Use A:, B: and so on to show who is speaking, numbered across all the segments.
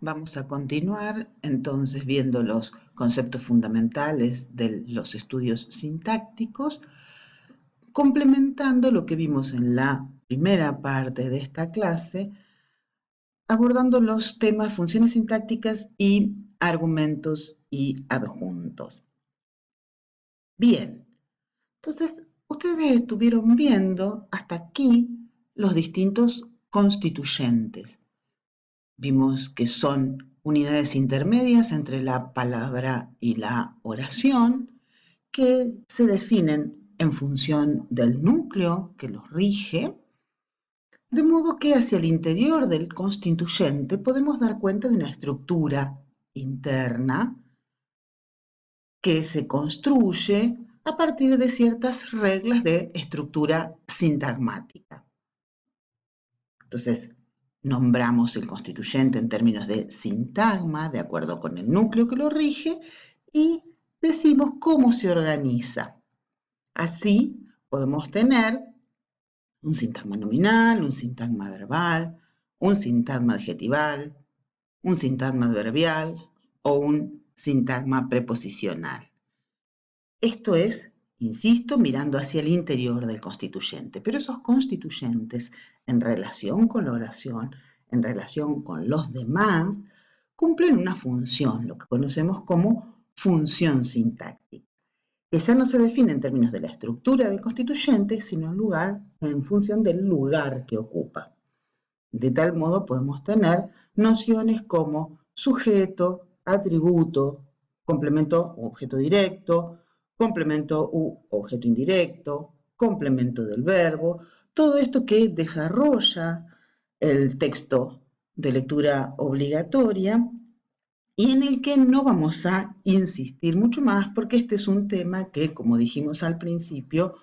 A: Vamos a continuar entonces viendo los conceptos fundamentales de los estudios sintácticos, complementando lo que vimos en la primera parte de esta clase, abordando los temas funciones sintácticas y argumentos y adjuntos. Bien, entonces ustedes estuvieron viendo hasta aquí los distintos constituyentes. Vimos que son unidades intermedias entre la palabra y la oración, que se definen en función del núcleo que los rige, de modo que hacia el interior del constituyente podemos dar cuenta de una estructura interna que se construye a partir de ciertas reglas de estructura sintagmática. Entonces, nombramos el constituyente en términos de sintagma, de acuerdo con el núcleo que lo rige, y decimos cómo se organiza. Así podemos tener un sintagma nominal, un sintagma verbal, un sintagma adjetival, un sintagma adverbial o un sintagma preposicional. Esto es, insisto, mirando hacia el interior del constituyente, pero esos constituyentes en relación con la oración, en relación con los demás, cumplen una función, lo que conocemos como función sintáctica, que ya no se define en términos de la estructura del constituyente, sino en función del lugar que ocupa. De tal modo podemos tener nociones como sujeto, atributo, complemento u objeto directo, complemento u objeto indirecto, complemento del verbo, todo esto que desarrolla el texto de lectura obligatoria y en el que no vamos a insistir mucho más porque este es un tema que, como dijimos al principio,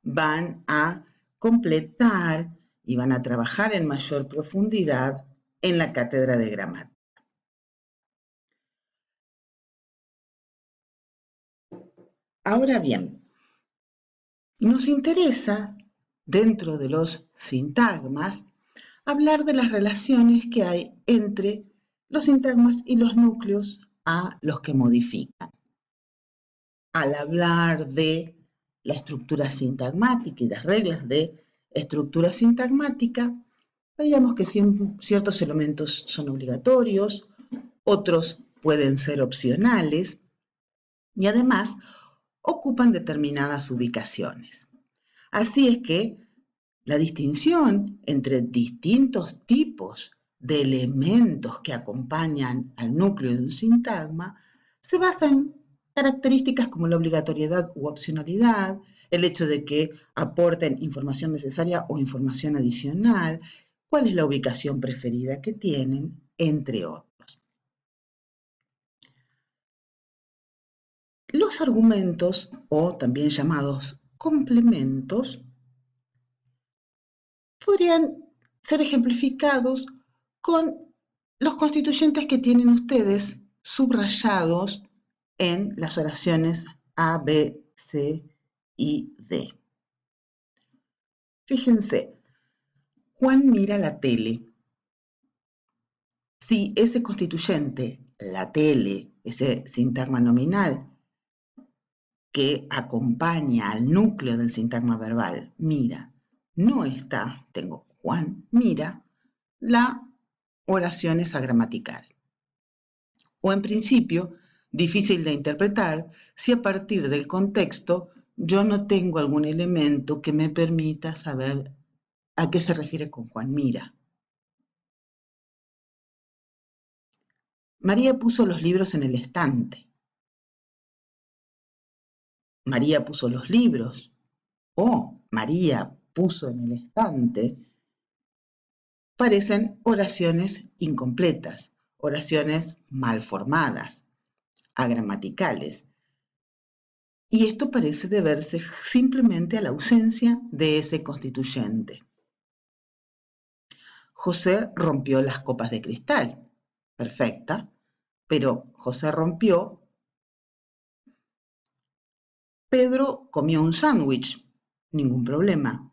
A: van a completar y van a trabajar en mayor profundidad en la cátedra de gramática. Ahora bien, nos interesa, dentro de los sintagmas, hablar de las relaciones que hay entre los sintagmas y los núcleos a los que modifican. Al hablar de la estructura sintagmática y las reglas de estructura sintagmática, veíamos que ciertos elementos son obligatorios, otros pueden ser opcionales y además ocupan determinadas ubicaciones. Así es que la distinción entre distintos tipos de elementos que acompañan al núcleo de un sintagma se basa en características como la obligatoriedad u opcionalidad, el hecho de que aporten información necesaria o información adicional, cuál es la ubicación preferida que tienen, entre otros. Los argumentos, o también llamados complementos, podrían ser ejemplificados con los constituyentes que tienen ustedes subrayados en las oraciones A, B, C y D. Fíjense, Juan mira la tele. Si ese constituyente, la tele, ese sintagma nominal que acompaña al núcleo del sintagma verbal, mira, no está, tengo Juan mira, la oración es agramatical. O en principio, difícil de interpretar si a partir del contexto yo no tengo algún elemento que me permita saber a qué se refiere con Juan mira. María puso los libros en el estante. María puso los libros. O María puso en el estante. Parecen oraciones incompletas, oraciones mal formadas, agramaticales. Y esto parece deberse simplemente a la ausencia de ese constituyente. José rompió las copas de cristal. Perfecta. Pero José rompió. Pedro comió un sándwich. Ningún problema.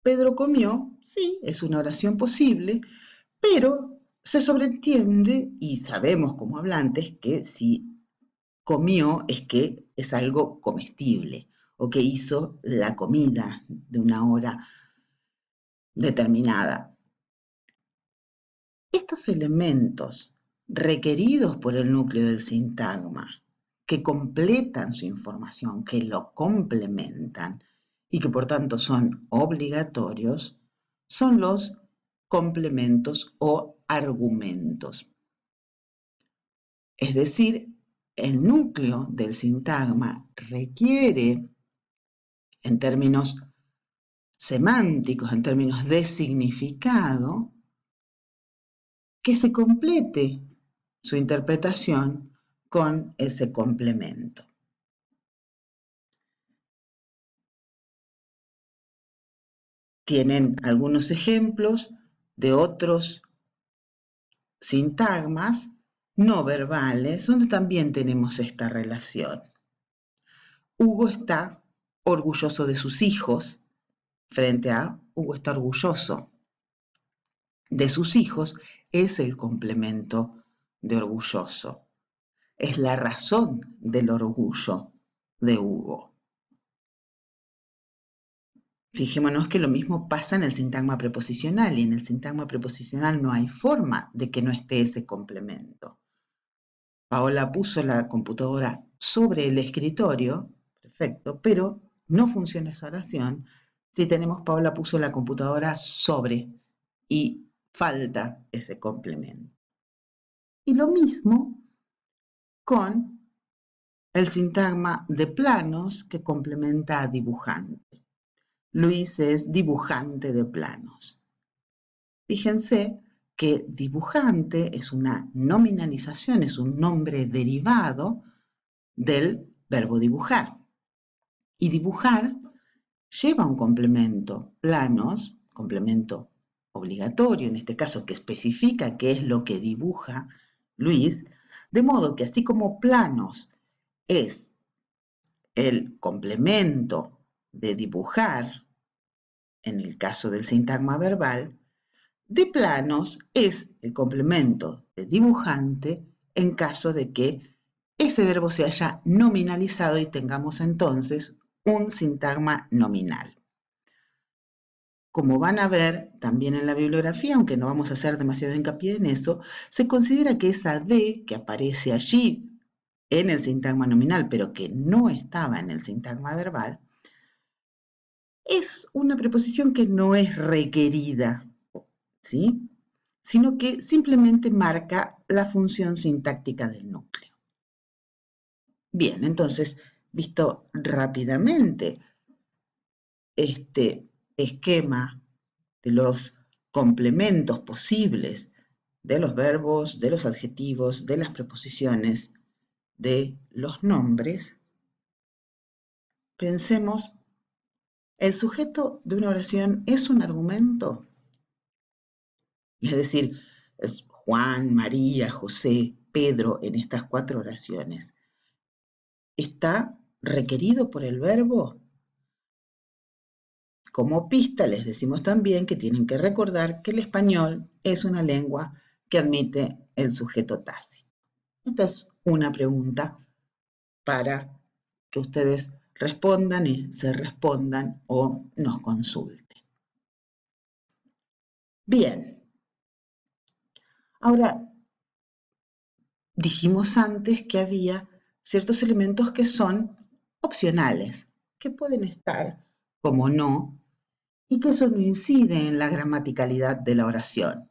A: Pedro comió, sí, es una oración posible, pero se sobreentiende, y sabemos como hablantes, que si comió es que es algo comestible o que hizo la comida de una hora determinada. Estos elementos requeridos por el núcleo del sintagma, que completan su información, que lo complementan y que por tanto son obligatorios, son los complementos o argumentos. Es decir, el núcleo del sintagma requiere, en términos semánticos, en términos de significado, que se complete su interpretación con ese complemento. Tienen algunos ejemplos de otros sintagmas no verbales donde también tenemos esta relación. Hugo está orgulloso de sus hijos frente a Hugo está orgulloso de sus hijos es el complemento de orgulloso. Es la razón del orgullo de Hugo. Fijémonos que lo mismo pasa en el sintagma preposicional, y en el sintagma preposicional no hay forma de que no esté ese complemento. Paola puso la computadora sobre el escritorio, perfecto, pero no funciona esa oración si tenemos Paola puso la computadora sobre y falta ese complemento. Y lo mismo con el sintagma de planos que complementa a dibujante. Luis es dibujante de planos. Fíjense que dibujante es una nominalización, es un nombre derivado del verbo dibujar. Y dibujar lleva un complemento, planos, complemento obligatorio, en este caso que especifica qué es lo que dibuja Luis, de modo que así como planos es el complemento de dibujar, en el caso del sintagma verbal, de planos es el complemento de dibujante en caso de que ese verbo se haya nominalizado y tengamos entonces un sintagma nominal. Como van a ver también en la bibliografía, aunque no vamos a hacer demasiado hincapié en eso, se considera que esa D que aparece allí en el sintagma nominal, pero que no estaba en el sintagma verbal, es una preposición que no es requerida, ¿sí? Sino que simplemente marca la función sintáctica del núcleo. Bien, entonces, visto rápidamente este esquema de los complementos posibles de los verbos, de los adjetivos, de las preposiciones, de los nombres, pensemos, ¿el sujeto de una oración es un argumento? Es decir, es Juan, María, José, Pedro en estas 4 oraciones. ¿Está requerido por el verbo? Como pista les decimos también que tienen que recordar que el español es una lengua que admite el sujeto tácito. Esta es una pregunta para que ustedes respondan y se respondan o nos consulten. Bien. Ahora, dijimos antes que había ciertos elementos que son opcionales, que pueden estar como no, y que eso no incide en la gramaticalidad de la oración.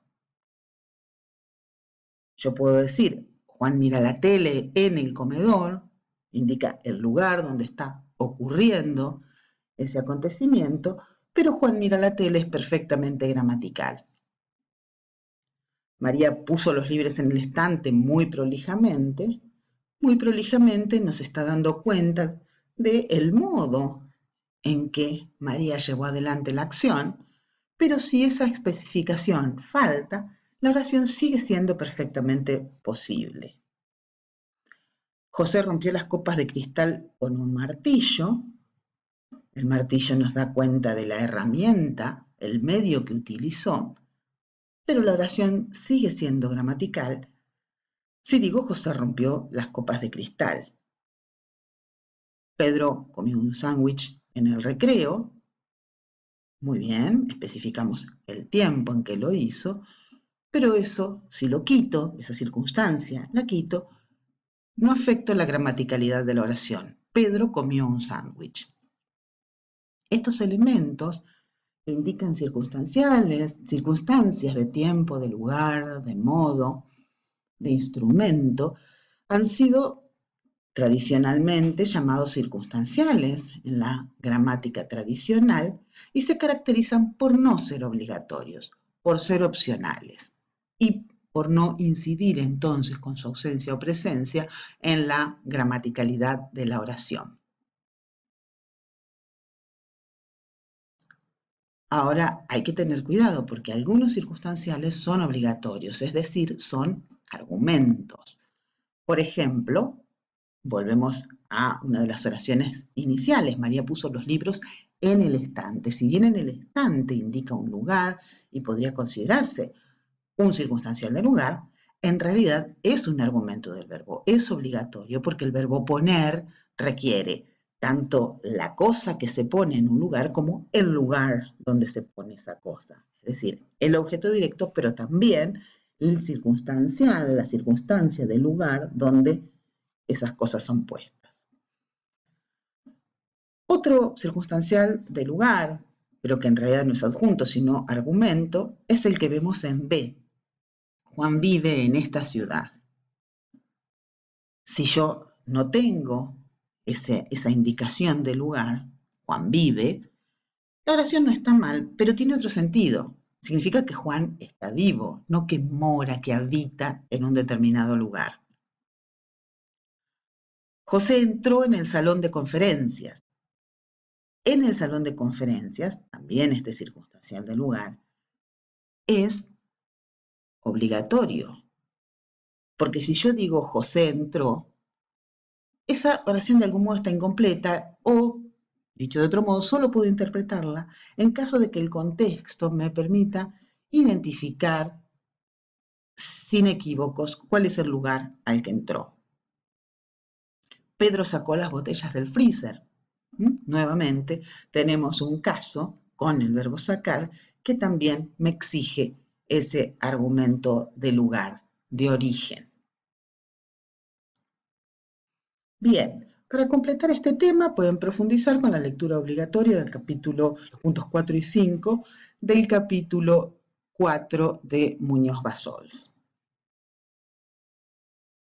A: Yo puedo decir, Juan mira la tele en el comedor, indica el lugar donde está ocurriendo ese acontecimiento, pero Juan mira la tele es perfectamente gramatical. María puso los libros en el estante muy prolijamente nos está dando cuenta del modo en que María llevó adelante la acción, pero si esa especificación falta, la oración sigue siendo perfectamente posible. José rompió las copas de cristal con un martillo. El martillo nos da cuenta de la herramienta, el medio que utilizó, pero la oración sigue siendo gramatical si digo José rompió las copas de cristal. Pedro comió un sándwich en el recreo. Muy bien, especificamos el tiempo en que lo hizo, pero eso, si lo quito, esa circunstancia, la quito, no afecta la gramaticalidad de la oración. Pedro comió un sándwich. Estos elementos indican circunstancias de tiempo, de lugar, de modo, de instrumento, han sido tradicionalmente llamados circunstanciales en la gramática tradicional y se caracterizan por no ser obligatorios, por ser opcionales y por no incidir entonces con su ausencia o presencia en la gramaticalidad de la oración. Ahora hay que tener cuidado porque algunos circunstanciales son obligatorios, es decir, son argumentos. Por ejemplo, volvemos a una de las oraciones iniciales. María puso los libros en el estante. Si bien en el estante indica un lugar y podría considerarse un circunstancial de lugar, en realidad es un argumento del verbo, es obligatorio porque el verbo poner requiere tanto la cosa que se pone en un lugar como el lugar donde se pone esa cosa. Es decir, el objeto directo, pero también el circunstancial, la circunstancia del lugar donde esas cosas son puestas. Otro circunstancial de lugar, pero que en realidad no es adjunto, sino argumento, es el que vemos en B. Juan vive en esta ciudad. Si yo no tengo esa indicación de lugar, Juan vive, la oración no está mal, pero tiene otro sentido. Significa que Juan está vivo, no que mora, que habita en un determinado lugar. José entró en el salón de conferencias. En el salón de conferencias, también este circunstancial de lugar, es obligatorio. Porque si yo digo José entró, esa oración de algún modo está incompleta o, dicho de otro modo, solo puedo interpretarla en caso de que el contexto me permita identificar sin equívocos cuál es el lugar al que entró. Pedro sacó las botellas del freezer. Nuevamente tenemos un caso con el verbo sacar que también me exige ese argumento de lugar, de origen. Bien, para completar este tema pueden profundizar con la lectura obligatoria del capítulo, los puntos 4 y 5 del capítulo 4 de Muñoz Basols.